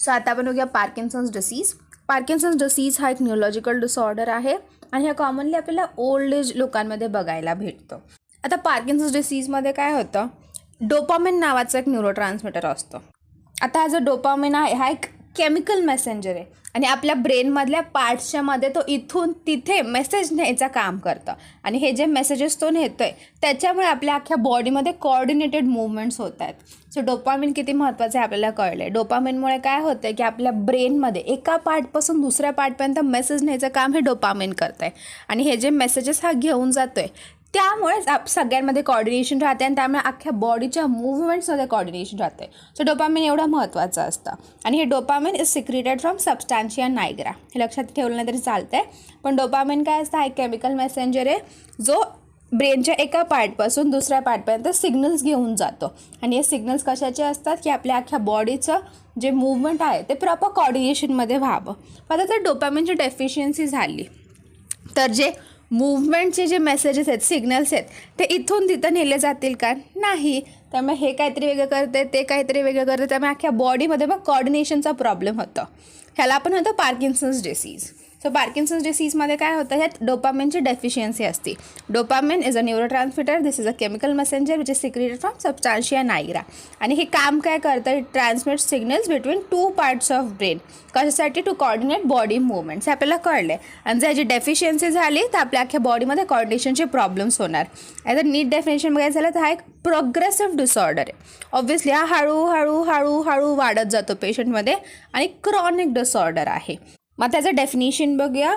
So आता आपण बघूया पार्किन्सन्स डिसीज. पार्किन्सन्स डिसीज हा एक न्यूरोलॉजिकल डिसऑर्डर आहे आणि हा कॉमनली आपल्याला ओल्ड एज लोकांमध्ये बघायला भेटतो. आता पार्किन्सन्स डिसीजमध्ये काय होतं, डोपामिन नावाचा एक न्यूरोट्रान्समीटर असतो. आता हा जो डोपामिन आहे हा एक केमिकल मेसेंजर आहे आणि आपल्या ब्रेनमधल्या पार्ट्सच्या मध्ये तो इथून तिथे मेसेज न्यायचं काम करतं आणि हे जे मेसेजेस तो नेतो आहे त्याच्यामुळे आपल्या अख्ख्या बॉडीमध्ये कोऑर्डिनेटेड मूवमेंट्स होत आहेत. सो डोपामिन किती महत्त्वाचं आहे आपल्याला कळलं आहे. डोपामिनमुळे काय होतं आहे की आपल्या ब्रेनमध्ये एका पार्टपासून दुसऱ्या पार्टपर्यंत मेसेज न्यायचं काम हे डोपामिन करतं आहे आणि हे जे मेसेजेस हा घेऊन जातो आहे त्यामुळेच सगळ्यांमध्ये कोऑर्डिनेशन राहते आणि त्यामुळे अख्ख्या बॉडीच्या मूवमेंट्समध्ये कोऑर्डिनेशन राहते. सो डोपामिन एवढं महत्त्वाचं असतं आणि हे dopamine is secreted from substantia nigra. हे लक्षात ठेवलं नाही तरी चालतं आहे. पण डोपामिन काय असतं, हा एक केमिकल मेसेंजर आहे जो ब्रेनच्या एका पार्टपासून दुसऱ्या पार्टपर्यंत सिग्नल्स घेऊन जातो आणि हे सिग्नल्स कशाचे असतात की आपल्या अख्ख्या बॉडीचं जे मूवमेंट आहे ते प्रॉपर कोऑर्डिनेशनमध्ये व्हावं. आता जर डोपामिनची डेफिशियन्सी झाली तर जे मूवमेंटचे जे मेसेजेस आहेत, सिग्नल्स आहेत ते इथून तिथं नेले जातील का? नाही. त्यामुळे हे काहीतरी वेगळं करते, ते काहीतरी वेगळं करते, त्यामुळे अख्ख्या बॉडीमध्ये मग कोऑर्डिनेशनचा प्रॉब्लेम होतो. ह्याला आपण म्हणतो पार्किन्सन्स डिसीज. सो पार्किन्सन्स डिसीजमध्ये काय होतं, ह्यात डोपामिनची डेफिशियन्सी असते. Dopamine is a neurotransmitter. This is a chemical messenger which is secreted from substantia nigra आणि हे काम काय करतं, it transmit signals between two parts of brain. कशासाठी? To coordinate body movements. हे आपल्याला कळलं आहे आणि जर ह्याची डेफिशियन्सी झाली तर आपल्या अख्ख्या बॉडीमध्ये कोऑर्डिनेशनचे प्रॉब्लेम्स होणार. ॲज अ नीट डेफिनेशन बघायचं झालं तर हा एक प्रोग्रेसिव्ह डिसऑर्डर आहे. ऑब्व्हियसली हा हळूहळू वाढत जातो पेशंटमध्ये आणि क्रॉनिक डिसऑर्डर आहे. मग त्याचं डेफिनेशन बघूया.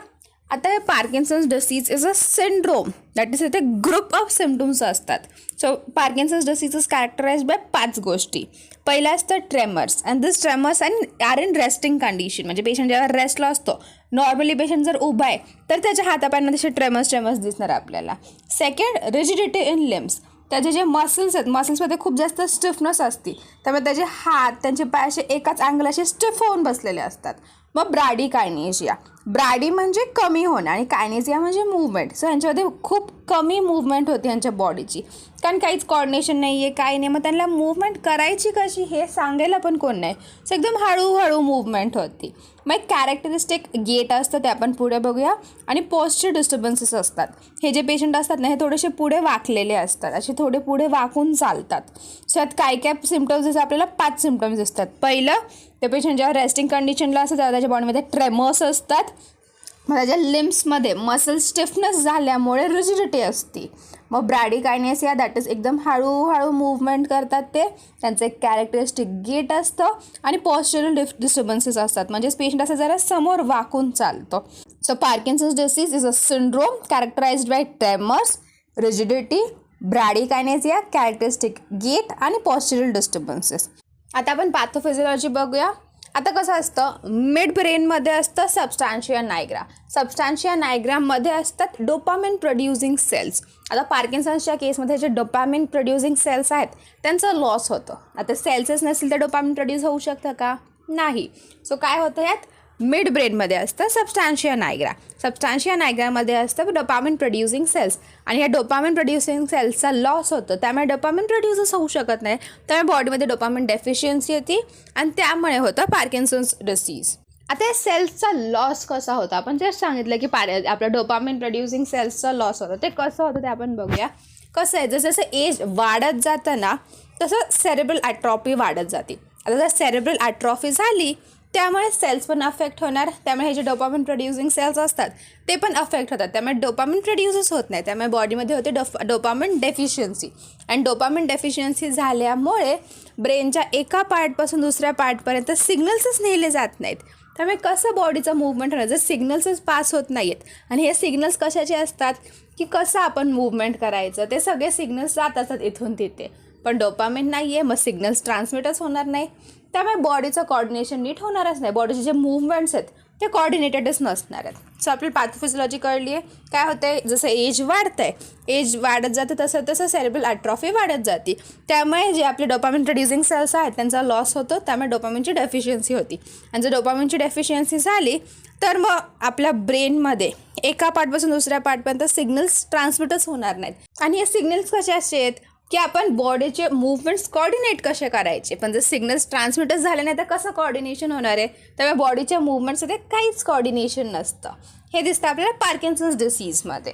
आता हे Parkinson's disease is a syndrome that is इथे ग्रुप ऑफ सिम्पटम्स असतात. So Parkinson's disease is characterised by 5 गोष्टी. पहिलं असतं tremors and this tremors are in resting condition. म्हणजे पेशंट जेव्हा रेस्टला असतो, नॉर्मली पेशंट जर उभा आहे तर त्याच्या हातापायांमध्ये असे ट्रेमर्स दिसणार आपल्याला. Second, rigidity in limbs. त्याचे जे मसल्स आहेत, मसल्समध्ये खूप जास्त स्टिफनेस असते, त्यामुळे त्याचे हात, त्यांचे पाय असे एकाच अँगलाशी स्टिफ होऊन बसलेले असतात. मग ब्रॅडीकायनेशिया. ब्रॅडी म्हणजे कमी होणं आणि कायनेशिया म्हणजे मूवमेंट. सो यांच्यामध्ये खूप कमी मूवमेंट होती यांच्या बॉडीची, कारण काहीच कोऑर्डिनेशन नाही आहे, काही नाही. मग त्यांना मूवमेंट करायची कशी हे सांगायला पण कोण नाही. सो एकदम हळूहळू मूवमेंट होती. मग एक कॅरेक्टरिस्टिक गेट असतं ते आपण पुढे बघूया आणि पोस्चर डिस्टर्बन्सेस असतात. हे जे पेशंट असतात ना हे थोडेसे पुढे वाकलेले असतात, असे थोडे पुढे वाकून चालतात. सो यात काय सिम्पटम्स दिसतात आपल्याला? 5 सिम्पटम्स दिसतात. पहिलं, ते पेशंट जेव्हा रेस्टिंग कंडिशनला असतं तेव्हा त्याच्या बॉडीमध्ये ट्रेमर्स असतात. मग त्याच्या लिम्समध्ये मसल स्टिफनेस झाल्यामुळे रिजिडिटी असते. मग ब्रॅडीकायनेसिया दॅट इज एकदम हळूहळू मूवमेंट करतात ते. त्यांचं एक कॅरेक्टरिस्टिक गेट असतं आणि पॉस्चरल डिस्टर्बन्सेस असतात, म्हणजे पेशंट असं जरा समोर वाकून चालतो. So Parkinson's disease is a syndrome characterized by tremors, rigidity, bradykinesia, characteristic gait आणि पॉस्चरल डिस्टर्बन्सेस. आता आपण पॅथोफिजिओलॉजी बघूया. आता कसं असतं, मिड ब्रेनमध्ये असतं सबस्टॅन्शिया नायग्रा. सबस्टॅन्शिया नायग्रामध्ये असतात डोपामिन प्रोड्युसिंग सेल्स. आता पार्किन्सन्सच्या केसमध्ये जे डोपामिन प्रोड्युसिंग सेल्स आहेत त्यांचं लॉस होतं. आता सेल्सच नसतील तर डोपामिन प्रोड्यूस होऊ शकतं का? नाही. सो काय होतं, यात मिड ब्रेनमध्ये असतं सबस्टॅन्शिया नायग्रा. सबस्टॅन्शिया नायग्रामध्ये असतं डोपामिन प्रोड्युसिंग सेल्स आणि या डोपामिन प्रोड्युसिंग सेल्सचा लॉस होतो, त्यामुळे डोपामिन प्रोड्यूसच होऊ शकत नाही. त्यामुळे बॉडीमध्ये डोपामिन डेफिशियन्सी येते आणि त्यामुळे होतं पार्किन्सन्स डिसीज. आता या सेल्सचा लॉस कसा होता? आपण जर सांगितलं की आपलं डोपामिन प्रोड्युसिंग सेल्सचा लॉस होतं, ते कसं होतं ते आपण बघूया. कसं आहे, जसं एज वाढत जातं ना तसं सेरेब्रल ॲट्रॉफी वाढत जाते. आता जर सेरेब्रल ॲट्रॉफी झाली त्यामुळे सेल्स पण अफेक्ट होणार, त्यामुळे हे जे डोपामिन प्रोड्युसिंग सेल्स असतात ते पण अफेक्ट होतात, त्यामुळे डोपामिन प्रोड्यूसच होत नाही, त्यामुळे बॉडीमध्ये होते डोपामिन डेफिशियन्सी. आणि डोपामिन डेफिशियन्सी झाल्यामुळे ब्रेनच्या एका पार्टपासून दुसऱ्या पार्टपर्यंत सिग्नल्सच नेले जात नाहीत. त्यामुळे कसं बॉडीचं मूवमेंट होणार जर सिग्नल्सच पास होत नाही आहेत. आणि हे सिग्नल्स कशाचे असतात की कसं आपण मूवमेंट करायचं, ते सगळे सिग्नल्स जात असतात इथून तिथे. पण डोपामिन नाही आहे, मग सिग्नल्स ट्रान्समिटच होणार नाही, त्यामुळे बॉडीचं कोऑर्डिनेशन नीट होणारच नाही. बॉडीचे जे मूवमेंट्स आहेत ते कोऑर्डिनेटेडच नसणार आहेत. सो आपली पॅथोफिजिओलॉजी कळली आहे. काय होतं आहे, जसं एज वाढतं आहे, एज वाढत जातं तसं तसं सेरेब्रल ॲट्रॉफी वाढत जाते. त्यामुळे जे आपले डोपामिन प्रोड्युसिंग सेल्स आहेत त्यांचा लॉस होतो, त्यामुळे डोपामिनची डेफिशियन्सी होती. आणि जर डोपामिनची डेफिशियन्सी झाली तर मग आपल्या ब्रेनमध्ये एका पार्टपासून दुसऱ्या पार्टपर्यंत सिग्नल्स ट्रान्समिटच होणार नाहीत. आणि हे सिग्नल्स कसे आहेत, की आपण बॉडीचे मूवमेंट्स कोऑर्डिनेट कसे करायचे. पण जर सिग्नल्स ट्रान्समिटच झाले नाही तर कसं कोऑर्डिनेशन होणार आहे. त्यामुळे बॉडीच्या मूवमेंट्समध्ये काहीच कोऑर्डिनेशन नसतं. हे दिसतं आपल्याला पार्किन्सन्स डिसीजमध्ये.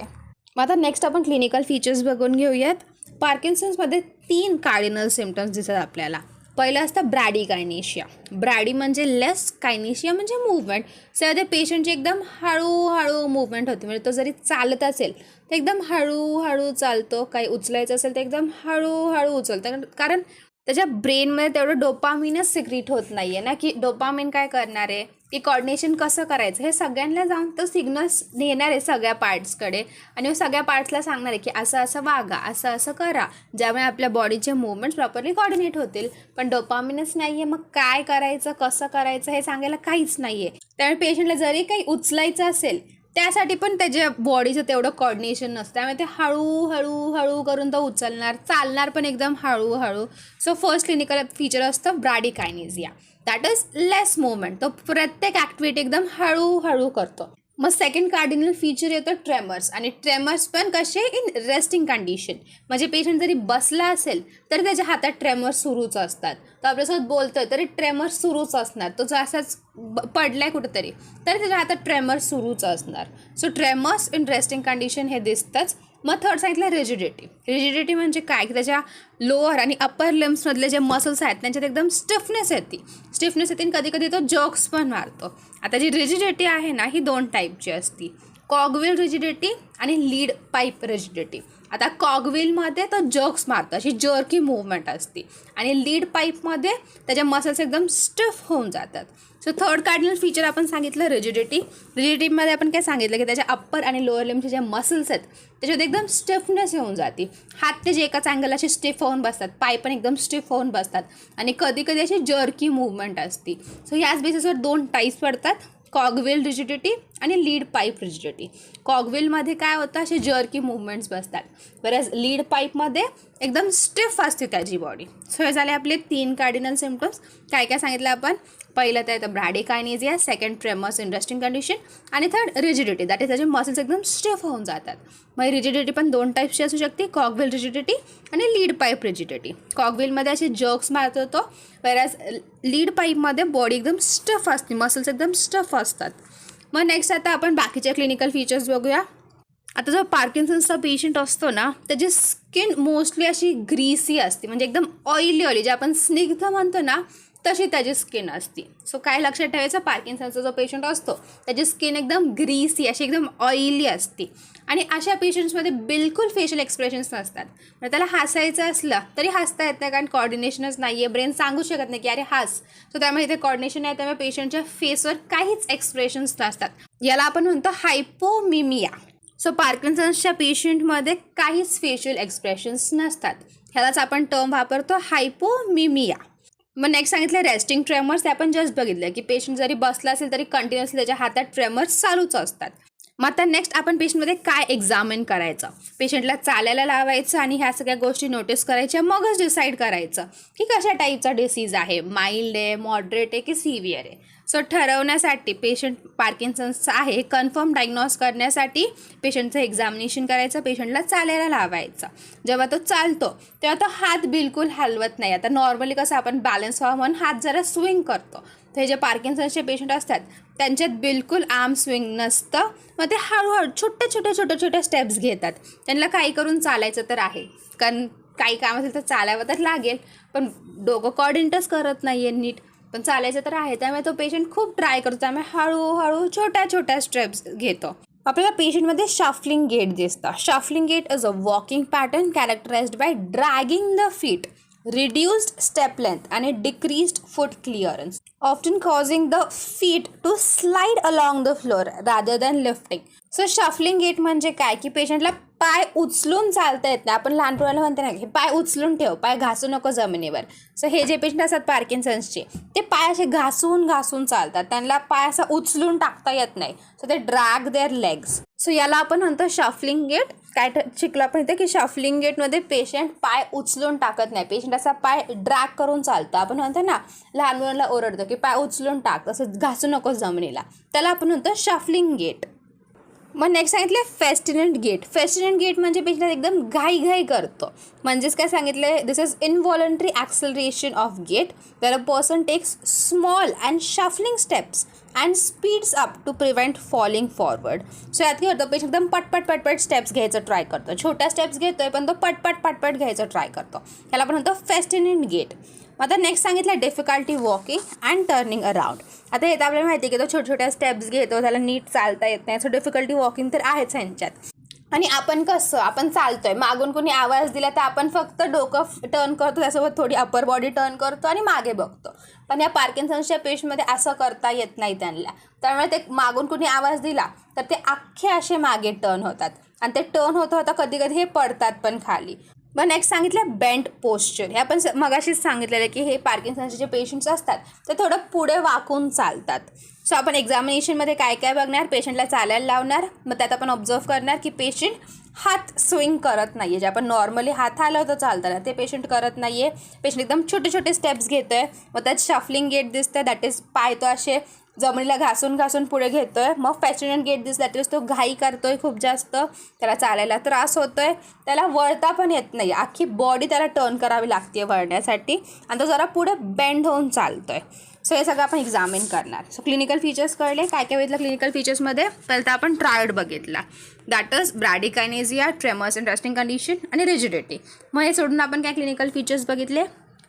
मग आता नेक्स्ट आपण क्लिनिकल फीचर्स बघून घेऊयात. पार्किन्सन्समध्ये 3 कार्डिनल सिम्पटम्स दिसतात आपल्याला. पहिलं असतं ब्रॅडीकायनेशिया. ब्रॅडी म्हणजे लेस, कायनेशिया म्हणजे मूवमेंट. त्यामध्ये पेशंटची एकदम हळूहळू मूवमेंट होते. म्हणजे तो जरी चालत असेल तर एकदम हळूहळू चालतो. काही उचलायचं असेल तर एकदम हळूहळू उचलतं. कारण त्याच्या ब्रेनमध्ये तेवढं डोपामिनच सिक्रीट होत नाही आहे ना, की डोपामिन काय करणार आहे, की कॉर्डिनेशन कसं करायचं हे सगळ्यांना जाऊन तो सिग्नल्स नेणार आहे सगळ्या पार्ट्सकडे आणि सगळ्या पार्ट्सला सांगणार आहे की असं असं वागा, असं असं करा, ज्यामुळे आपल्या बॉडीचे मूवमेंट्स प्रॉपरली कॉर्डिनेट होतील. पण डोपामिनच नाही आहे, मग काय करायचं, कसं करायचं हे सांगायला काहीच नाही आहे. त्यामुळे पेशंटला जरी काही उचलायचं असेल त्यासाठी पण त्याच्या बॉडीचं तेवढं कॉर्डिनेशन नसतं. त्यामुळे ते हळूहळू हळू करून तो उचलणार, चालणार पण एकदम हळूहळू. सो फर्स्ट क्लिनिकल फीचर असतं bradykinesia. That is less movement. तो प्रत्येक ॲक्टिव्हिटी एकदम हळूहळू करतो. मग सेकंड कार्डिनल फीचर येतं ट्रेमर्स. आणि ट्रेमर्स पण कसे इन रेस्टिंग कंडिशन. म्हणजे पेशंट जरी बसला असेल तर त्याच्या हातात ट्रेमर्स सुरूच असतात. तो आपल्यासोबत बोलतोय तरी ट्रेमर्स सुरूच असणार. तो जर असाच पडलाय कुठेतरी तरी त्याच्या हातात ट्रेमर्स सुरूच असणार. So tremors in resting condition हे दिसतंच. मग थर्ड सांगितलं रिजिडिटी. रिजिडिटी म्हणजे काय, की त्याच्या लोअर आणि अप्पर लिम्समधले जे मसल्स आहेत त्यांच्यात एकदम स्टिफनेस येते. आणि कधी कधी तो जर्क्स पण मारतो. आता जी रिजिडिटी आहे ना ही 2 टाईपची असती. कॉगविल रिजिडिटी आणि लीड पाईप रिजिडिटी. आता कॉगविलमध्ये तो जर्क्स मारतो, अशी जर्की मूवमेंट असते. आणि लीड पाईपमध्ये त्याच्या मसल्स एकदम स्टिफ होऊन जातात. सो थर्ड कार्डिनल फीचर आपण सांगितलं रिजिडिटी. रिजिडिटीमध्ये आपण काय सांगितलं की त्याच्या अप्पर आणि लोअर लिम्सचे जे मसल्स आहेत त्याच्यात एकदम स्टिफनेस येऊन जाते. हात ते जे एकाच अँगल असे स्टिफ होऊन बसतात, पाय पण एकदम स्टिफ होऊन बसतात आणि कधी कधी अशी जर्की मूवमेंट असते. सो याच बेसिसवर 2 टाईप्स पडतात, कॉगविल रिजिडिटी आणि लीड पाईप रिजिडिटी. कॉगविलमध्ये काय होतं, असे जर्की मूवमेंट्स बसतात, बऱ्याच लीड पाईपमध्ये एकदम स्टिफ असते त्याची बॉडी. सो हे झाले आपले 3 कार्डिनल सिम्पटम्स. काय काय सांगितलं आपण. पहिलं तर येतं bradykinesia, second tremors in resting condition आणि थर्ड रिजिडिटी. दॅट इज त्याचे मसल्स एकदम स्टिफ होऊन जातात. मग रिजिडिटी पण 2 टाईप्सची असू शकते, कॉगविल रिजिडिटी आणि लीड पाईप रिजिडिटी. कॉगविलमध्ये असे जर्क्स मारत होतो, व्हेअरएज लीड पाईपमध्ये बॉडी एकदम स्टिफ असते, मसल्स एकदम स्टिफ असतात. मग नेक्स्ट आता आपण बाकीचे क्लिनिकल फीचर्स बघूया. आता जो पार्किन्सन्सचा पेशंट असतो ना त्याची स्किन मोस्टली अशी ग्रीसी असते, म्हणजे एकदम ऑइली जे आपण स्निग्ध म्हणतो ना तशी त्याची स्किन असते. सो काय लक्षात ठेवायचं, पार्किन्सनचा जो पेशंट असतो त्याची स्किन एकदम ग्रीसी अशी एकदम ऑइली असते. आणि अशा पेशंट्समध्ये बिलकुल फेशियल एक्सप्रेशन्स नसतात. म्हणजे त्याला हसायचं असलं तरी हसता येत नाही, कारण कॉर्डिनेशनच नाही आहे. ब्रेन सांगू शकत नाही की अरे हस. सो त्यामुळे इथे कॉर्डिनेशन आहे, त्यामुळे पेशंटच्या फेसवर काहीच एक्सप्रेशन्स नसतात. याला आपण म्हणतो हायपोमिमिया. सो पार्किन्सन्सच्या पेशंटमध्ये काहीच फेशियल एक्सप्रेशन्स नसतात. ह्यालाच आपण टर्म वापरतो हायपोमिमिया. मग नेक्स्ट सांगितलं रेस्टिंग ट्रेमर्स. ते आपण जस्ट बघितलं की पेशंट जरी बसला असेल तरी कंटिन्युअसली त्याच्या हातात ट्रेमर्स चालूच असतात. मग आता नेक्स्ट आपण पेशंटमध्ये काय एक्झामिन करायचं, पेशंटला चालायला लावायचं आणि ह्या सगळ्या गोष्टी नोटीस करायच्या, मगच डिसाईड करायचं की कशा टाईपचा डिसीज आहे, माइल्ड आहे, मॉडरेट आहे की सिव्हिअर आहे. सो ठरवण्यासाठी पेशंट पार्किन्सन्सचा आहे हे कन्फर्म डायग्नोज करण्यासाठी पेशंटचं एक्झामिनेशन करायचं, पेशंटला चालायला लावायचं. जेव्हा तो चालतो तेव्हा तो हात बिलकुल हलवत नाही. आता नॉर्मली कसं आपण बॅलन्स व्हावं म्हणून हात जरा स्विंग करतो, ते जे पार्किन्सन्सचे पेशंट असतात त्यांच्यात बिलकुल आर्म स्विंग नसतं. मग ते हळूहळू छोट्या स्टेप्स घेतात. त्यांना काही करून चालायचं तर आहे, कारण काही काम असेल तर चालावं तर लागेल, पण डोकं कॉर्डिनेटच करत नाही आहे नीट, पण चालायचं तर आहे. त्यामुळे तो पेशंट खूप ट्राय करतो, त्यामुळे हळूहळू छोट्या स्टेप्स घेतो. आपल्याला पेशंटमध्ये शफलिंग गेट दिसतं. Shuffling gait is a walking pattern characterised by dragging the feet, reduced step length and a decreased foot clearance, often causing the feet to slide along the floor rather than lifting. So shuffling gait म्हणजे काय, की पेशंटला पाय उचलून चालता येत नाही. आपण लहानपणाला म्हणतो ना, हे पाय उचलून ठेव, पाय घासू नको जमिनीवर. सो हे जे पेशंट असतात पार्किन्सन्सचे ते पाय असे घासून चालतात, त्यांना पाय असा उचलून टाकता येत नाही. सो ते ड्रॅग देअर लेग्स. सो याला आपण म्हणतो शफलिंग गेट. काय शिकलं आपण इथे, की शफलिंग गेटमध्ये पेशंट पाय उचलून टाकत नाही, पेशंट असा पाय ड्रॅग करून चालतो. आपण म्हणतो ना लहान मुलांना ओरडतो की पाय उचलून टाक, तसं घासू नको जमिनीला, त्याला आपण म्हणतो शफलिंग गेट. मग नेक्स्ट सांगितलं फेस्टिनंट गेट. फेस्टिनंट गेट म्हणजे पेशंट एकदम घाई करतो. म्हणजेच काय सांगितलं, this is involuntary acceleration of gait that a person takes small and shuffling steps and speeds up to prevent falling forward. So यात काय होतं, पेशंट एकदम पटपट स्टेप्स घ्यायचं ट्राय करतो. छोट्या स्टेप्स घेतोय पण तो पटपट घ्यायचं ट्राय करतो. त्याला आपण म्हणतो फेस्टिनंट गेट. आता नेक्स्ट सांगितलं difficulty walking and turning around. आता हे तर आपल्याला माहिती आहे की तो छोट्या स्टेप्स घेतो, त्याला नीट चालता येत नाही. सो डिफिकल्टी वॉकिंग तर आहेच ह्यांच्यात. आणि आपण चालतोय, मागून कोणी आवाज दिला तर आपण फक्त डोकं टर्न करतो, त्यासोबत थोडी अप्पर बॉडी टर्न करतो आणि मागे बघतो. पण या पार्किन्सनच्या पेशंटमध्ये असं करता येत नाही त्यांना. त्यामुळे ते मागून कोणी आवाज दिला तर ते अख्खे असे मागे टर्न होतात आणि ते टर्न होता कधी हे पडतात पण खाली. मग नेक्स्ट सांगितलं बेंट पोस्चर. हे आपण मगाशीच सांगितलेलं की हे पार्किन्सनचे जे पेशंट्स असतात ते थोडं पुढे वाकून चालतात. सो आपण एक्झामिनेशनमध्ये काय बघणार, पेशंटला चालायला लावणार. मग त्यात आपण ऑब्झर्व करणार की पेशंट हात स्विंग करत नाही आहे. जे आपण नॉर्मली हात हलवतो चालताना ते पेशंट करत नाही आहे. पेशंट एकदम छोटे स्टेप्स घेतो आहे. मग त्यात शफलिंग गेट दिसतं, दॅट इज पाय तो असे जमिनीला घासून पुढे घेतोय. मग फेस्टिनंट गेट दिसतं, दॅट इज तो घाई करतोय खूप जास्त, त्याला चालायला त्रास होतोय, त्याला वळता पण येत नाही, अख्खी बॉडी त्याला टर्न करावी लागते वळण्यासाठी आणि तो जरा पुढे बेंड होऊन चालतोय. सो हे सगळं आपण एक्झामिन करणार. सो क्लिनिकल फीचर्स कळले. काय बघितलं क्लिनिकल फीचर्समध्ये, पहिलं आपण ट्रायड बघितला, that is bradykinesia, tremors and resting condition आणि रिजिडिटी. मग हे सोडून आपण काय क्लिनिकल फीचर्स बघितले.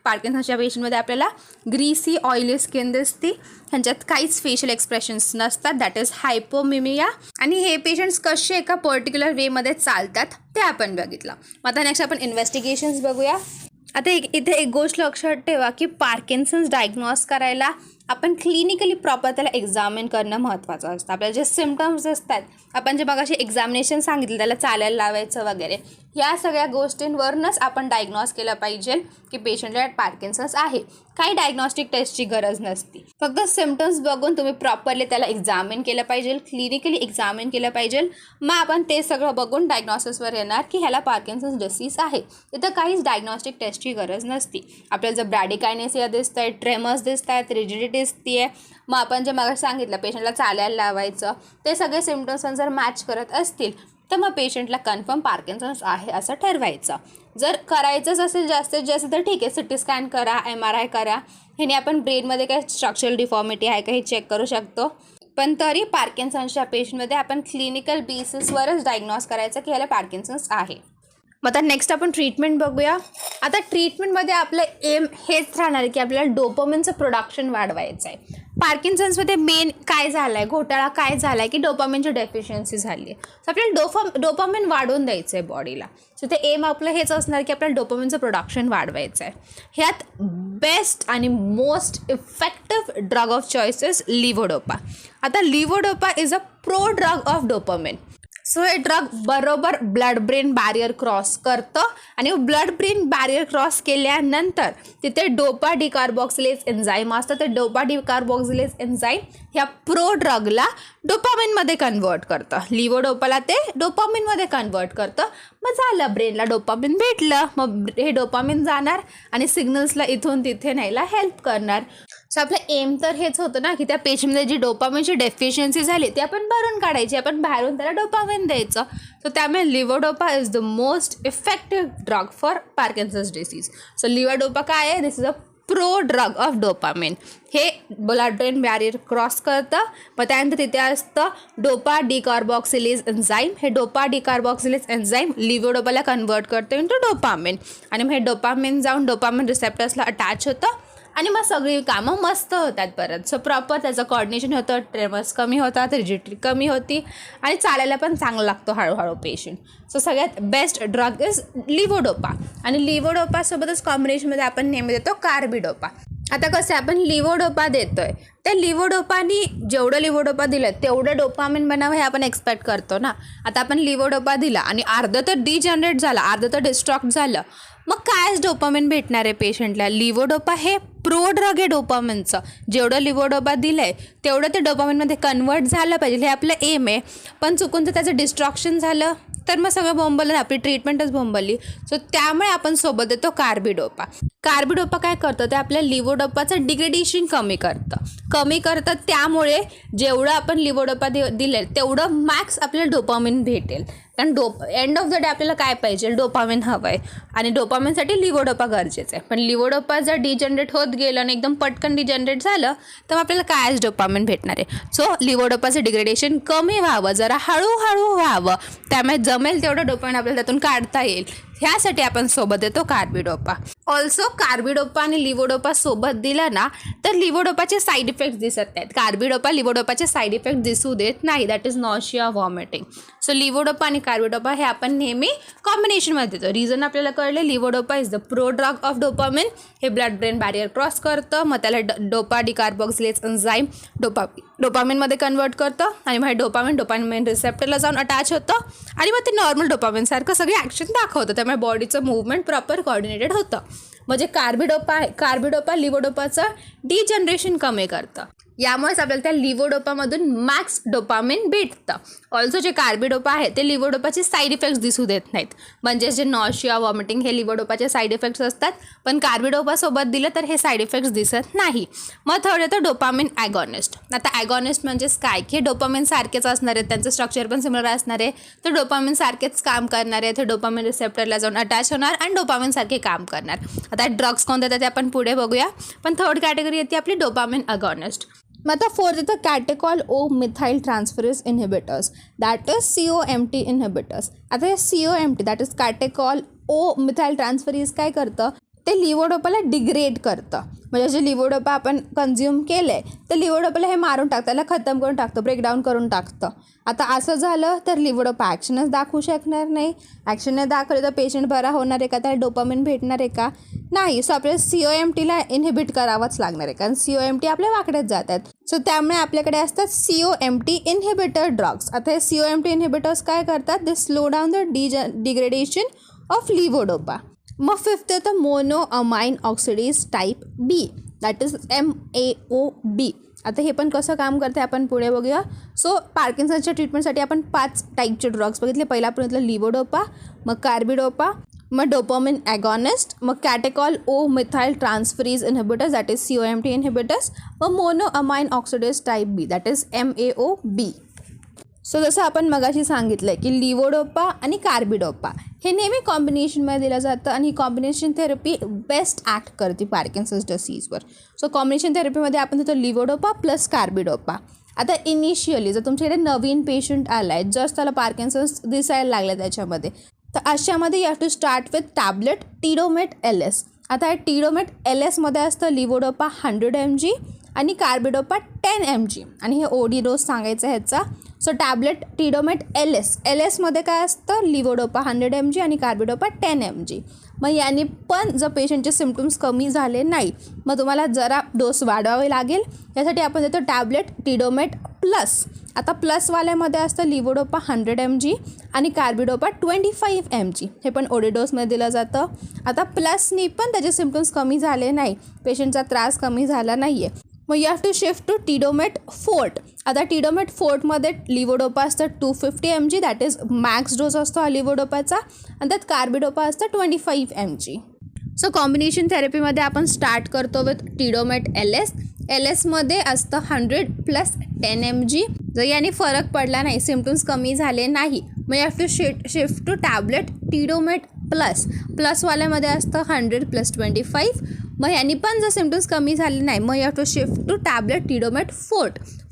पार्किन्सनच्या पेशंटमध्ये आपल्याला ग्रीसी ऑइली स्किन दिसते, ह्यांच्यात काहीच फेशियल एक्सप्रेशन्स नसतात, दॅट इज हायपोमिमिया. आणि हे पेशंट्स कसे एका पर्टिक्युलर वेमध्ये चालतात ते आपण बघितलं. मग आता नेक्स्ट आपण इन्व्हेस्टिगेशन्स बघूया. आता इथे एक गोष्ट लक्षात ठेवा की पार्किन्सन्स डायग्नोज करायला आपण क्लिनिकली प्रॉपर त्याला एक्झामिन करणं महत्त्वाचं असतं. आपल्याला जे सिम्पटम्स असतात, आपण जे मगाशी एक्झामिनेशन सांगितलं त्याला चालायला लावायचं वगैरे, या सगळ्या गोष्टींवरूनच आपण डायग्नोज केलं पाहिजे की पेशंटला पार्किन्सन्स आहे. काही डायग्नॉस्टिक टेस्टची गरज नसती, फक्त सिम्पटम्स बघून तुम्ही प्रॉपरली त्याला एक्झामिन केलं पाहिजे, क्लिनिकली एक्झामिन केलं पाहिजे. मग आपण ते सगळं बघून डायग्नॉसिसवर येणार की ह्याला पार्किन्सन्स डिसीज आहे. तिथं काहीच डायग्नॉस्टिक टेस्टची गरज नसती. आपल्याला जर ब्रॅडिकायनेसिया दिसत आहे, ट्रेमर्स दिसत आहेत, रिजिडिटी दिसती आहे, मग आपण जे मग सांगितलं पेशंटला चालायला लावायचं, ते सगळे सिम्पटम्स जर मॅच करत असतील तर मग पेशंटला कन्फर्म पार्किन्सन्स आहे असं ठरवायचं. जर करायचंच असेल जास्तीत जास्त तर ठीक आहे, सिटी स्कॅन करा, MRI करा, ह्याने आपण ब्रेनमध्ये काय स्ट्रक्चरल डिफॉर्मिटी आहे का हे चेक करू शकतो. पण तरी पार्किन्सन्सच्या पेशंटमध्ये आपण क्लिनिकल बेसिसवरच डायग्नोज करायचं की ह्याला पार्किन्सन्स आहे. मग आता नेक्स्ट आपण ट्रीटमेंट बघूया. आता ट्रीटमेंटमध्ये आपलं एम हेच राहणार आहे की आपल्याला डोपामिनचं प्रोडक्शन वाढवायचं आहे. पार्किन्सन्समध्ये मेन काय झालं आहे, घोटाळा काय झाला आहे की डोपामिनची डेफिशियन्सी झाली आहे. सो आपल्याला डोपामिन वाढवून द्यायचं आहे बॉडीला. सो ते एम आपलं हेच असणार की आपल्याला डोपामिनचं प्रोडक्शन वाढवायचं आहे. ह्यात बेस्ट आणि most effective drug of choices levodopa. आता levodopa is a pro drug of dopamine. So हे ड्रग बरोबर ब्लड ब्रेन बॅरियर क्रॉस करतं आणि ब्लड ब्रेन बॅरियर क्रॉस केल्यानंतर तिथे डोपा डिकार्बॉक्सिलेज एन्झाईम असतं. ते डोपा डिकार्बॉक्सिलेज एन्झाईम ह्या प्रो ड्रगला डोपामिनमध्ये कन्वर्ट करतं. लिव्होडोपाला ते डोपामिनमध्ये कन्वर्ट करतं. मग झालं, ब्रेनला डोपामिन भेटलं, मग हे डोपामिन जाणार आणि सिग्नल्सला इथून तिथे न्यायला हेल्प करणार. सो आपलं एम तर हेच होतं ना की त्या पेशंटमध्ये जी डोपामिनची डेफिशियन्सी झाली ती आपण भरून काढायची, आपण बाहेरून त्याला डोपामिन द्यायचं. सो त्यामुळे levodopa is the most effective drug for Parkinson's disease. So levodopa काय आहे, this is a pro drug of dopamine. हे ब्लड ब्रेन बॅरियर क्रॉस करतं. मग त्यानंतर तिथे असतं डोपा डिकार्बॉक्सिलेज एन्झाईम. हे डोपा डिकार्बॉक्सिलेज एन्झाईम लिव्होडोपाला कन्वर्ट करतं इंटू डोपामिन आणि मग हे डोपामिन जाऊन डोपामिन रिसेप्टर्सला अटॅच होतं आणि मग सगळी कामं मस्त होतात परत. सो प्रॉपर त्याचं कॉर्डिनेशन होतं, ट्रेमर्स कमी होतात, रिजिडिटी कमी होती आणि चालायला पण चांगला लागतो हळूहळू पेशंट. सो सगळ्यात बेस्ट ड्रग इज लिव्होडोपा. आणि लिव्होडोपासोबतच कॉम्बिनेशनमध्ये आपण नेहमी देतो कार्बिडोपा. आता कसं आहे, आपण लिव्होडोपा देतोय, त्या लिव्होडोपानी जेवढं लिव्होडोपा दिलं तेवढं डोपामिन बनावं हे आपण एक्सपेक्ट करतो ना. आता आपण लिव्होडोपा दिला आणि अर्धं तर डिजनरेट झालं, अर्धं तर डिस्ट्रॉक्ट झालं, मग कायच डोपामिन भेटणार आहे पेशंटला. लिव्होडोपा हे प्रो ड्रग आहे डोपामिनचं. जेवढं लिव्होडोपा दिलं आहे तेवढं ते डोपामिनमध्ये कन्वर्ट झालं पाहिजे, हे आपलं एम आहे. पण चुकून तर त्याचं डिस्ट्रॉक्शन झालं तर मग सगळं बोंबललं, आपली ट्रीटमेंटच बोंबलली. सो त्यामुळे आपण सोबत देतो कार्बिडोपा. कार्बिडोपा काय करतं, ते आपल्या लिव्होडोपाचं डिग्रेडेशन कमी करतं. त्यामुळे जेवढं आपण लिव्होडोपा दिले तेवढं मॅक्स आपल्याला डोपामिन भेटेल. कारण एंड ऑफ द डे आपल्याला काय पाहिजे, डोपामिन हवं आहे आणि डोपामिनसाठी लिव्होडोपा गरजेचं आहे. पण लिव्होडोपा जर डिजनरेट होत गेलं आणि एकदम पटकन डिजनरेट झालं तर आपल्याला कायच डोपामिन भेटणार आहे. सो लिव्होडोपाचं डिग्रेडेशन कमी व्हावं, जरा हळूहळू व्हावं, त्यामुळे जमेल तेवढं डोपामिन आपल्याला त्यातून काढता येईल, ह्यासाठी आपण सोबत देतो कार्बिडोपा. ऑल्सो कार्बिडोपा आणि लिव्होडोपा सोबत दिला ना तर लिव्होडोपाचे साईड इफेक्ट दिसत नाहीत. कार्बिडोपा लिव्होडोपाचे साईड इफेक्ट दिसू देत नाही, that is nausea, vomiting. So levodopa आणि कार्बिडोपा हे आपण नेहमी कॉम्बिनेशनमध्ये देतो. रिझन आपल्याला कळले, levodopa is the pro drug of dopamine. हे ब्लड ब्रेन बॅरियर क्रॉस करतं, मग त्याला डोपा डिकार्बोक्सिलेज एन्झाईम डोपामिनमध्ये कन्वर्ट करतं आणि मग डोपामिन रिसेप्टरला जाऊन अटॅच होतं आणि मग ते नॉर्मल डोपामिनसारखं सगळी ॲक्शन दाखवतं. त्यामुळे बॉडीचं मूवमेंट प्रॉपर कोऑर्डिनेटेड होतं. म्हणजे कार्बिडोपा लिव्होडोपाचं डिजनरेशन कमी करतं. यामुळेच आपल्याला त्या लिव्होडोपामधून मॅक्स डोपामिन भेटतं. ऑल्सो जे कार्बिडोपा आहे ते लिव्होडोपाचे साईड इफेक्ट्स दिसू देत नाहीत. म्हणजे जे नॉशिया, व्हॉमिटिंग हे लिव्होडोपाचे साईड इफेक्ट्स असतात, पण कार्बिडोपासोबत दिलं तर हे साईड इफेक्ट्स दिसत नाही. मग थर्ड येतं डोपामिन ॲगॉनिस्ट. आता ॲगॉनिस्ट म्हणजेच काय की डोपामिन सारखेच असणार आहे, त्यांचं स्ट्रक्चर पण सिमिलर असणार आहे, तर डोपामिन सारखेच काम करणार आहे. ते डोपामिन रिसेप्टरला जाऊन अटॅच होणार आणि डोपामिन सारखे काम करणार. आता ड्रग्स कोणते येतात ते आपण पुढे बघूया, पण थर्ड कॅटेगरी येते आपली डोपामिन ॲगॉनिस्ट. मग आता फोर्थ येतं catechol O methyl transferase inhibitors, that is COMT inhibitors. आता हे COMT that is catechol O methyl transferase काय करतं, ते लिव्होडोपाला डिग्रेड करतं. म्हणजे जे लिव्होडोपा आपण कन्झ्युम केलं आहे तर लिव्होडोपाला हे मारून टाकतं, त्याला खतम करून टाकतं, ब्रेकडाऊन करून टाकतं. आता असं झालं तर लिव्होडोपा ॲक्शनच दाखवू शकणार नाही. ॲक्शन नाही दाखवले तर पेशंट बरा होणार आहे का, त्याला डोपामिन भेटणार आहे का, नाही. सो आपल्याला COMTला इनहिबिट करावंच लागणार आहे, कारण COMT आपल्या वाकड्यात जातात. सो त्यामुळे आपल्याकडे असतात COMT इनहिबिटर ड्रग्स. आता हे COMT इनहिबिटर्स काय करतात, they slow down the degradation of levodopa. मग फिफ्थ येतं monoamine oxidase type B, that is MAOB. आता हे पण कसं काम करते आपण पुढे बघूया. सो पार्किन्सनच्या ट्रीटमेंटसाठी आपण 5 टाईपचे ड्रग्स बघितले. पहिला आपण घेतलं लिव्होडोपा, मग कार्बिडोपा, मग डोपामिन ॲगॉनिस्ट, मग catechol O methyl transferase inhibitors that is COMT inhibitors, मग monoamine oxidase type B that is MAOB. So जसं आपण मगाशी सांगितलं आहे की लिव्होडोपा आणि कार्बिडोपा हे नेहमी कॉम्बिनेशनमध्ये दिलं जातं आणि कॉम्बिनेशन थेरपी बेस्ट ॲक्ट करते पार्किन्सन्स डिसीजवर. सो कॉम्बिनेशन थेरपीमध्ये आपण देतो लिव्होडोपा प्लस कार्बिडोपा. आता इनिशियली जर तुमच्याकडे नवीन पेशंट आला आहे, जस्ट त्याला पार्किन्सन्स दिसायला लागले त्याच्यामध्ये, तर अशामध्ये you have to start with tablet Tidomet LS. आता हे टिडोमेट LSमध्ये असतं लिव्होडोपा 100 mg आणि कार्बिडोपा 10 mg आणि हे OD डोस सांगायचं ह्याचा. सो टॅबलेट टिडोमेट LSमध्ये काय असतं, लिव्होडोपा 100 mg आणि कार्बिडोपा 10 mg. मग याने पण जर पेशंटचे सिम्पटम्स कमी झाले नाही मग तुम्हाला जरा डोस वाढवावे लागेल. यासाठी आपण देतो टॅबलेट टिडोमेट प्लस. आता प्लसवाल्यामध्ये असतं लिव्होडोपा 100 mg आणि कार्बिडोपा 25 mg. हे पण OD डोसमध्ये दिलं जातं. आता प्लसनी पण त्याचे सिम्पटम्स कमी झाले नाही, पेशंटचा त्रास कमी झाला नाही आहे, मग you have to shift to Tidomet forte. आता टिडोमेट फोर्टमध्ये लिव्होडोपा असतं 250 mg that is max dose असतो हा लिव्होडोपाचा, आणि त्यात कार्बिडोपा असतं 25 mg. सो कॉम्बिनेशन थेरपीमध्ये आपण स्टार्ट करतो विथ टिडोमेट LSमध्ये असतं 100 + 10 mg. जर याने फरक पडला नाही, सिम्पटम्स कमी झाले नाही, मग you have to shift to tablet Tidomet प्लसवाल्यामध्ये असतं 100 + 25. मग ह्यानी पण जर सिम्पटम्स कमी झाले नाही मग you have to shift to tablet Tidomet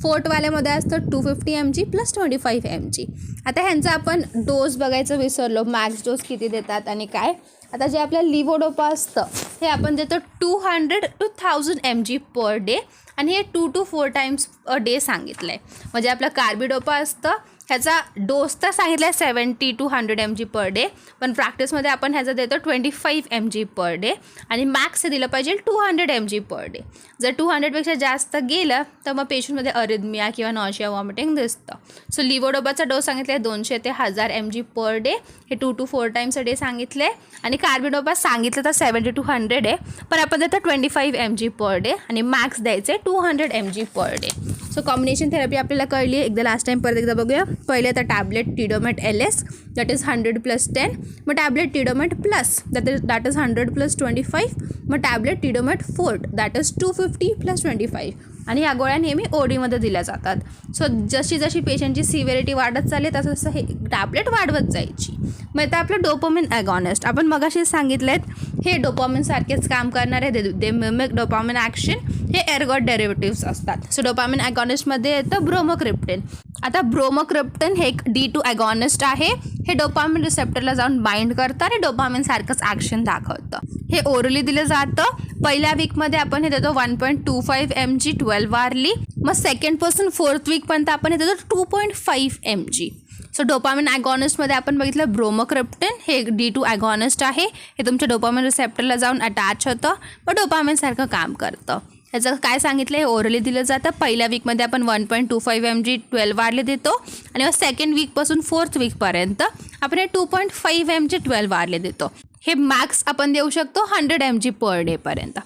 फोर्टवाल्यामध्ये असतं 250 mg + 25 mg. आता ह्यांचा आपण डोस बघायचं विसरलो, मॅक्स डोस किती देतात आणि काय. आता जे आपल्या लिव्होडोपा असतं हे आपण देतो 200 to 1000 mg पर डे आणि हे 2 to 4 times a day सांगितलं आहे. म्हणजे आपलं कार्बिडोपा असतं ह्याचा डोस तर सांगितला आहे 70 to 100 mg पर डे, पण प्रॅक्टिसमध्ये आपण ह्याचा देतो 25 mg पर डे आणि मॅक्स हे दिलं पाहिजे 200 mg पर डे. जर 200पेक्षा जास्त गेलं तर मग पेशंटमध्ये अरिथमिया किंवा नॉशिया, व्हॉमिटिंग दिसतं. सो लिव्होडोपाचा डोस सांगितला आहे 200 ते 1000 mg पर डे, हे 2 to 4 times a day सांगितले आहे. आणि कार्बिडोपा सांगितलं तर 70 to 100 आहे, पण आपण देतो 25 mg पर डे आणि मॅक्स द्यायचे 200 mg per day. So combination therapy आपल्याला कळली आहे. एकदा लास्ट टाईम परत एकदा बघूया. पहिले तर tablet Tidomet LS that is 100 + 10, मग टॅबलेट टिडोमेट प्लस दॅट इज 100 + 25, मग टॅबलेट टिडोमेट फोर्ट दॅट इज 250 + 25. आणि ह्या गोळ्या नेहमी OD दिल्या जातात. सो जशी जशी पेशंटची सिव्हिरिटी वाढत चालली तसं तसं हे टॅबलेट वाढवत जायची. मग आता आपलं डोपामिन ॲगॉनिस्ट आपण मगाशी सांगितलं आहेत हे डोपामिनसारखेच काम करणारे दे मिमिक डोपामिन ॲक्शन, हे एर्गॉट डेरिव्हेटिव्स असतात. सो डोपामिन ॲगॉनिस्टमध्ये येतं ब्रोमोक्रिप्टिन. आता ब्रोमोक्रिप्टिन हे एक D2 ॲगॉनिस्ट आहे. हे डोपामिन रिसेप्टरला जाऊन बाइंड करतं आणि डोपामिनसारखंच ॲक्शन दाखवतं. हे ओरली दिलं जातं. पहिल्या वीकमध्ये आपण हे देतो 1.25 mg 12 hourly. मग सेकंडपासून 4th वीकपर्यंत आपण हे देतो 2.5 mg. सो डोपामिन ॲगॉनिस्टमध्ये आपण बघितलं ब्रोमोक्रिप्टिन हे एक D2 ॲगॉनिस्ट आहे. हे तुमच्या डोपामिन रिसेप्टरला जाऊन अटॅच होतं व डोपामिनसारखं काम करतं. ह्याचं काय सांगितलं, हे ओरली दिलं जातं. पहिल्या वीकमध्ये आपण 1.25 mg 12 hourly देतो आणि मग सेकंड वीकपासून 4th वीकपर्यंत आपण हे 2.5 mg 12 hourly देतो. हे मॅक्स आपण देऊ शकतो 100 mg पर डेपर्यंत.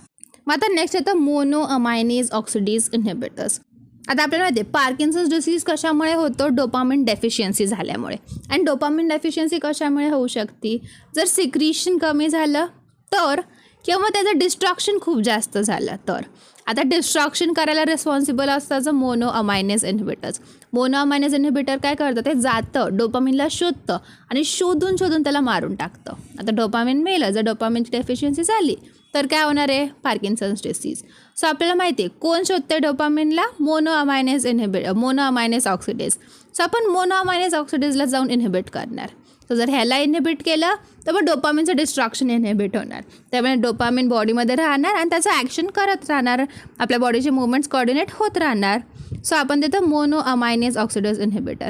मग आता नेक्स्ट येतं मोनोअमायनेज ऑक्सिडेज इनहिबिटर्स. आता आपल्याला माहिती आहे पार्किन्सन्स डिसीज कशामुळे होतो, डोपामिन डेफिशियन्सी झाल्यामुळे. आणि डोपामिन डेफिशियन्सी कशामुळे होऊ शकते, जर सिक्रीशन कमी झालं तर, किंवा त्याचं डिस्ट्रॉक्शन खूप जास्त झालं तर. आता डिस्ट्रॉक्शन करायला रिस्पॉन्सिबल असतं मोनोअमायनेज इनहिबिटर्स. मोनोअमायनेज इनहिबिटर काय करतं, ते जातं डोपामिनला शोधतं आणि शोधून त्याला मारून टाकतं. आता डोपामिन मेलं, जर डोपामिनची डेफिशियन्सी झाली तर काय होणार आहे, पार्किन्सन्स डिसीज. सो आपल्याला माहिती आहे कोण शोधते डोपामिनला, मोनोअमायनेज ऑक्सिडेज. सो आपण मोनोअमायनेज ऑक्सिडेजला जाऊन इनहिबिट करणार. तर जर ह्याला इनहिबिट केलं तर मग डोपामिनचं डिस्ट्रॉक्शन इनहिबिट होणार. त्यामुळे डोपामिन बॉडीमध्ये राहणार आणि त्याचं ॲक्शन करत राहणार, आपल्या बॉडीचे मुवमेंट्स कोऑर्डिनेट होत राहणार. सो आपण देतो मोनोअमायनेज ऑक्सिडेज इनहिबिटर.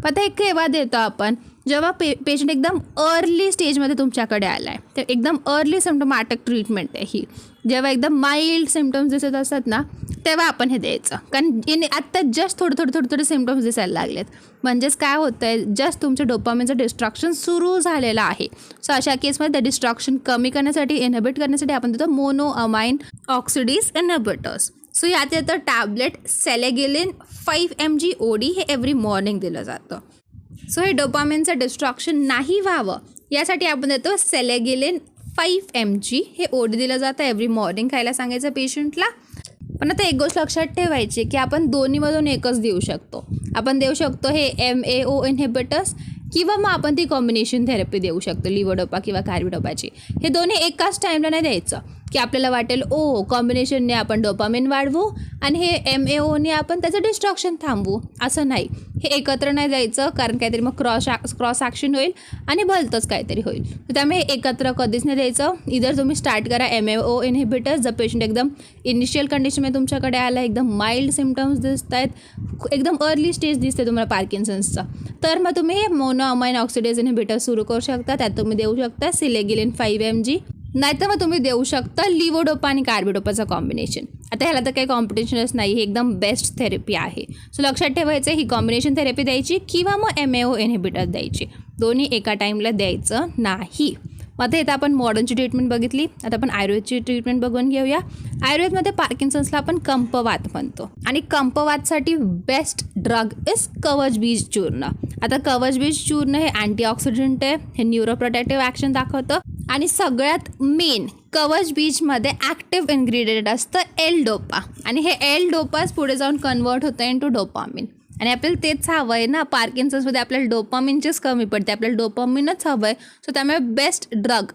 आता हे केव्हा देतो आपण, जेव्हा पेशंट एकदम अर्ली स्टेजमध्ये तुमच्याकडे आला आहे, तर एकदम अर्ली सिम्टमॅटिक ट्रीटमेंट आहे ही. जेव्हा एकदम माइल्ड सिम्टम्स दिसत असतात ना तेव्हा आपण हे द्यायचं. कारण आत्ता जस्ट थोडे सिम्टम्स दिसायला लागलेत, म्हणजेच काय होतं आहे, जस्ट तुमच्या डोपामिनचं डिस्ट्रॉक्शन सुरू झालेलं आहे. सो अशा केसमध्ये ते डिस्ट्रॉक्शन कमी करण्यासाठी, इनहिबिट करण्यासाठी आपण देतो मोनोअमाइन ऑक्सिडेज इनहिबिटर्स. सो यात येतं टॅबलेट सेलेगिलिन 5 mg OD, हे एव्हरी मॉर्निंग दिलं जातं. सो हे डोपामिनचं डिस्ट्रॉक्शन नाही व्हावं यासाठी आपण देतो सेलेगिलिन 5 mg, हे OD दिलं जातं एव्हरी मॉर्निंग खायला सांगायचं पेशंटला. पण आता एक गोष्ट लक्षात ठेवायची की आपण दोन्हीमधून एकच देऊ शकतो. आपण देऊ शकतो हे MAO इनहिबिटर्स किंवा मग आपण ती कॉम्बिनेशन थेरपी देऊ शकतो, लिव्होडोपा किंवा कार्बिडोपाची. हे दोन्ही एकाच टाईमला नाही द्यायचं की आपल्याला वाटेल कॉम्बिनेशनने आपण डोपामिन वाढवू आणि हे MAOने आपण त्याचं डिस्ट्रॉक्शन थांबवू, असं नाही. हे एकत्र नाही द्यायचं, कारण काहीतरी मग क्रॉस ॲक्शन होईल आणि भलतंच काहीतरी होईल. त्यामुळे एकत्र कधीच नाही द्यायचं. इधर तुम्ही स्टार्ट करा MAO इनहिबिटर्स, जर पेशंट एकदम इनिशियल कंडिशनमध्ये तुमच्याकडे आला, एकदम माइल्ड सिम्टम्स दिसत आहेत, एकदम अर्ली स्टेज दिसते तुम्हाला पार्किन्सन्सचा, तर मग तुम्ही हे मोनोअमाइन ऑक्सिडेज इनहिबिटर सुरू करू शकता. त्यात तुम्ही देऊ शकता सिलेगिलिन 5 mg, नाहीतर मग तुम्ही देऊ शकता लिव्होडोपा आणि कार्बिडोपाचं कॉम्बिनेशन. आता ह्याला तर काही कॉम्पिटिशनच नाही, हे एकदम बेस्ट थेरपी आहे. सो लक्षात ठेवायचं ही कॉम्बिनेशन थेरपी द्यायची किंवा मग MAO इनहिबिटर द्यायची, दोन्ही एका टाईमला द्यायचं नाही. मग आता इथं आपण मॉडर्नची ट्रीटमेंट बघितली, आता आपण आयुर्वेदची ट्रीटमेंट बघून घेऊया. आयुर्वेदमध्ये पार्किन्सन्सला आपण कंपवात म्हणतो आणि कंपवातसाठी बेस्ट ड्रग इज कवचबीज चूर्ण. आता कवचबीज चूर्ण हे अँटीऑक्सिडंट आहे, हे न्यूरोप्रोटेक्टिव्ह ॲक्शन दाखवतं आणि सगळ्यात मेन कवचबीजमध्ये ॲक्टिव्ह इन्ग्रेडियंट असतं L-डोपा आणि हे L-डोपाच पुढे जाऊन कन्वर्ट होतं इनटू डोपामिन. आणि आपल्याला तेच हवं आहे ना, पार्किन्सन्समध्ये आपल्याला डोपामिनचीच कमी पडते, आपल्याला डोपामिनच हवं आहे. सो त्यामुळे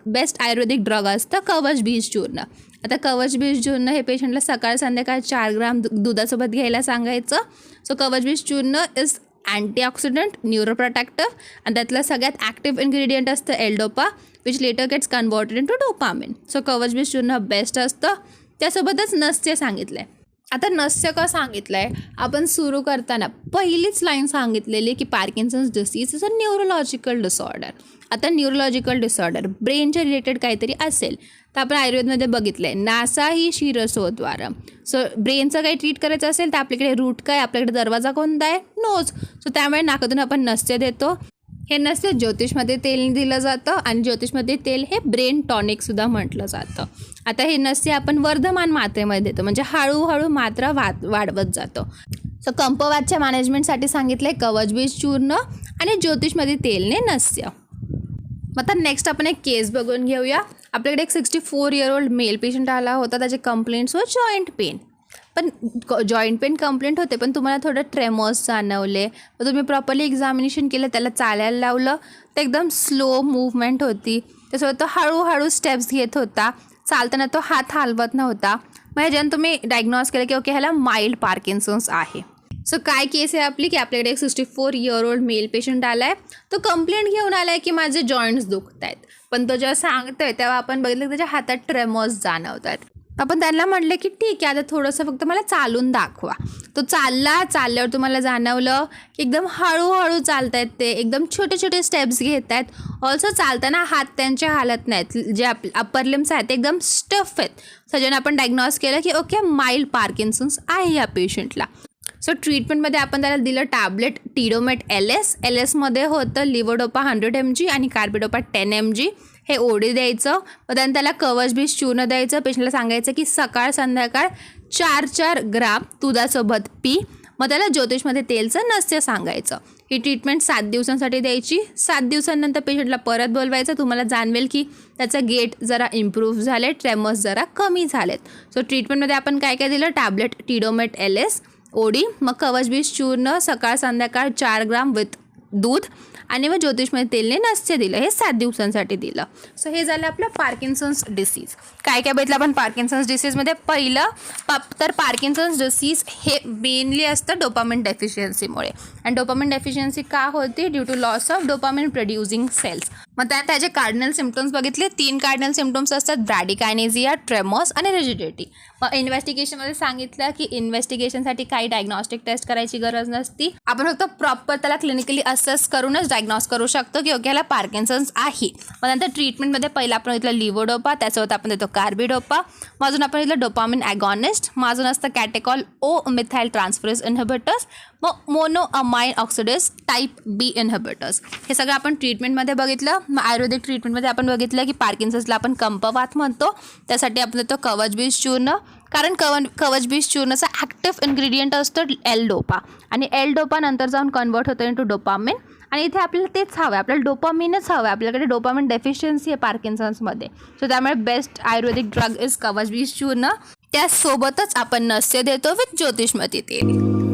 बेस्ट आयुर्वेदिक ड्रग असतं कवचबीज चूर्ण. आता कवचबीज चूर्ण हे पेशंटला सकाळ संध्याकाळ 4 ग्राम दुधासोबत घ्यायला सांगायचं. सो कवचबीज चूर्ण इज अँटीऑक्सिडंट, न्यूरोप्रोटेक्टिव्ह आणि त्यातलं सगळ्यात ॲक्टिव्ह इन्ग्रेडियंट असतं L-डोपा which later gets converted into dopamine. So कवचबीज चूर्ण बेस्ट असतं. त्यासोबतच नस्य सांगितलं आहे. आता नस्य का सांगितलं आहे, आपण सुरू करताना पहिलीच लाईन सांगितलेली की Parkinson's disease is a neurological disorder. आता न्यूरोलॉजिकल डिसऑर्डर ब्रेनच्या रिलेटेड काहीतरी असेल तर आपण आयुर्वेदमध्ये बघितलं आहे नासा ही शिरसोद्वारम. सो ब्रेनचं काही ट्रीट करायचं असेल तर आपल्याकडे रूट काय, आपल्याकडे दरवाजा कोणता आहे, नोज. सो त्यामुळे नाकातून आपण नस्य देतो. हे नस्य ज्योतिषमध्ये तेल दिलं जातं आणि ज्योतिषमध्ये तेल हे ब्रेन टॉनिकसुद्धा म्हटलं जातं. आता हे नस्य आपण वर्धमान मात्रेमध्ये देतो, म्हणजे हळूहळू मात्रा वाढवत जातो. सो कंपवातच्या मॅनेजमेंटसाठी सांगितलं आहे कवचबीज चूर्ण आणि ज्योतिषमध्ये तेलने नस्य. मग आता नेक्स्ट आपण एक केस बघून घेऊया. आपल्याकडे एक 64 इयर ओल्ड मेल पेशंट आला होता. त्याचे कंप्लेंट्स व जॉईंट पेन, पण जॉईंट पेन कंप्लेंट होते, पण तुम्हाला थोडं ट्रेमर्स जाणवले. तर तुम्ही प्रॉपरली एक्झामिनेशन केलं, त्याला चालायला लावलं, तर एकदम स्लो मूवमेंट होती. त्यासोबत तो हळूहळू स्टेप्स घेत होता. चालताना तो हात हलवत नव्हता. मग ह्याच्यानं तुम्ही डायग्नोज केलं की ओके ह्याला माइल्ड पार्किन्सन्स आहे. सो काय केस आहे आपली की आपल्याकडे एक 64 इयर ओल्ड मेल पेशंट आला आहे. तो कंप्लेंट घेऊन आला आहे की माझे जॉईंट्स दुखत आहेत, पण तो जेव्हा सांगतो आहे तेव्हा आपण बघितलं की त्याच्या हातात ट्रेमर्स जाणवत आहेत. आपण त्यांना म्हटलं की ठीक आहे, आता थोडंसं फक्त मला चालून दाखवा. तो चालल्यावर तुम्हाला जाणवलं की एकदम हळूहळू चालत आहेत, ते एकदम छोटे छोटे स्टेप्स घेत आहेत. ऑल्सो चालताना हात त्यांचे हालत नाहीत, जे अप्पर लिम्स आहेत ते एकदम स्टफ आहेत. सजन आपण डायग्नोज केलं की ओके माइल्ड पार्किन्सन्स आहे या पेशंटला. सो ट्रीटमेंटमध्ये आपण त्याला दिलं टॅबलेट टिडोमेट LSमध्ये होतं लिव्होडोपा 100 mg आणि कार्बिडोपा 10 mg. हे ओडी द्यायचं. मग त्यानंतर त्याला कवचबीज चूर्ण द्यायचं. पेशंटला सांगायचं की सकाळ संध्याकाळ 4 ग्राम दुधासोबत पी. मग त्याला ज्योतिषमध्ये तेलचं नस्य सांगायचं. ही ट्रीटमेंट 7 दिवसांसाठी द्यायची. 7 दिवसांनंतर पेशंटला परत बोलवायचं. तुम्हाला जाणवेल की त्याचं गेट जरा इम्प्रूव्ह झाले, ट्रेमर्स जरा कमी झालेत. सो ट्रीटमेंटमध्ये आपण काय काय दिलं, टॅबलेट टिडोमेट LS ओडी, मग कवचबीज चूर्ण सकाळ संध्याकाळ 4 ग्राम विथ दूध, आणि मग ज्योतिषमध्ये तेलने नस्य दिलं. हे 7 दिवसांसाठी दिलं. सो हे झालं आपलं पार्किन्सन्स डिसीज. काय काय बघितलं आपण पार्किन्सन्स डिसीजमध्ये. पहिलं तर पार्किन्सन्स डिसीज हे मेनली असतं डोपामिन डेफिशियन्सीमुळे. आणि डोपामिन डेफिशियन्सी का होती, due to loss of dopamine producing cells. मग त्याचे कार्डिनल सिम्पटम्स बघितले. 3 कार्डिनल सिम्पटम्स असतात, ब्रॅडिकायनेझिया, ट्रेमर्स आणि रिजिडिटी. मग इन्व्हेस्टिगेशनमध्ये सांगितलं की इन्व्हेस्टिगेशनसाठी काही डायग्नॉस्टिक टेस्ट करायची गरज नसती. आपण फक्त प्रॉपर त्याला क्लिनिकली असेस करूनच डायग्नॉस करू शकतो की ओके ह्याला पार्किन्सन्स आहे. मग नंतर ट्रीटमेंटमध्ये पहिला आपण घेतलं लिव्होडोपा, त्यासोबत आपण देतो कार्बिडोपा. मग अजून आपण घेतलं डोपामिन ॲगॉनिस्ट. मग अजून असतं कॅटेकॉल ओ मिथाइल ट्रान्सफरेज इन्हिबिटर्स. मग monoamine oxidase type B inhibitors. हे सगळं आपण ट्रीटमेंटमध्ये बघितलं. मग आयुर्वेदिक ट्रीटमेंटमध्ये आपण बघितलं की पार्किन्सन्सला आपण कंपवात म्हणतो. त्यासाठी आपण देतो कवचबीज चूर्ण, कारण कवचबीज चूर्णचा ॲक्टिव्ह इन्ग्रेडियंट असतो L-डोपा, आणि L-डोपा नंतर जाऊन कन्वर्ट होतो इंटू डोपामिन. आणि इथे आपल्याला तेच हवं आहे, आपल्याला डोपामिनच हवं आहे. आपल्याकडे डोपामिन डेफिशियन्सी आहे पार्किन्सन्समध्ये. सो त्यामुळे बेस्ट आयुर्वेदिक ड्रग इज कवचबीज चूर्ण. त्यासोबतच आपण नस्य देतो विथ ज्योतिषमध्ये तेल.